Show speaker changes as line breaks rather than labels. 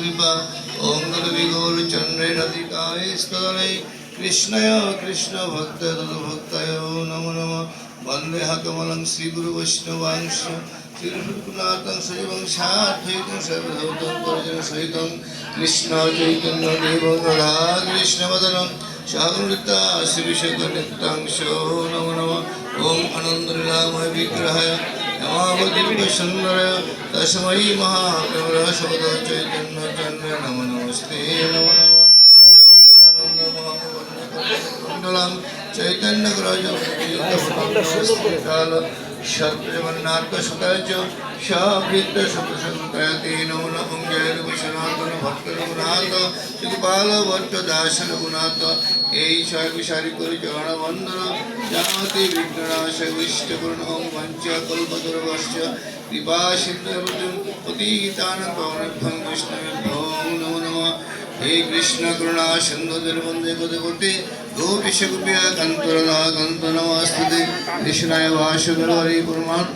कृपा ओम गौरचंद्रे राधिकाय स्तले कृष्णय कृष्ण भक्त भक्तय नमो नमः वंदे कमलं श्री गुरु वैष्णवांश श्रीनाथं श्रीवंशाद्वैतं सर्वधौतं परिजन सहितं कृष्ण चैतन्य देव राधा कृष्ण वदनं शागुलिता श्रीविशेखनित्यांशो नमो नमः ओम आनंदलीलामय विग्रहाय नमावदिव्य सुंदराय तस्मै महाप्रभुः शब्द चैतन्य चन्द्र नमो नमस्ते नमो नमः मंडलम चैतन्य सर्वजगन्नाथ सुताच शाभृत सतसंक्रति नमो नमः जय विश्वनाथन भक्त रघुनाथ श्रीपाल भट्ट दास रघुनाथ এই বিষারি করে চরণ বন্দন জানতি বিঘ্ননাশ বিষ্ট করুণ পঞ্চ কল্পতরুশ্চ কৃপা সিন্ধু পতিতান পাবনেভ্যং বৈষ্ণবেভ্যো নমো নমঃ हे कृष्ण करुणा सिंधु निर्बंधे गोते गोपीश गोपिया कंत नमस्ते कृष्णाय वासुदेवाय परमात्मा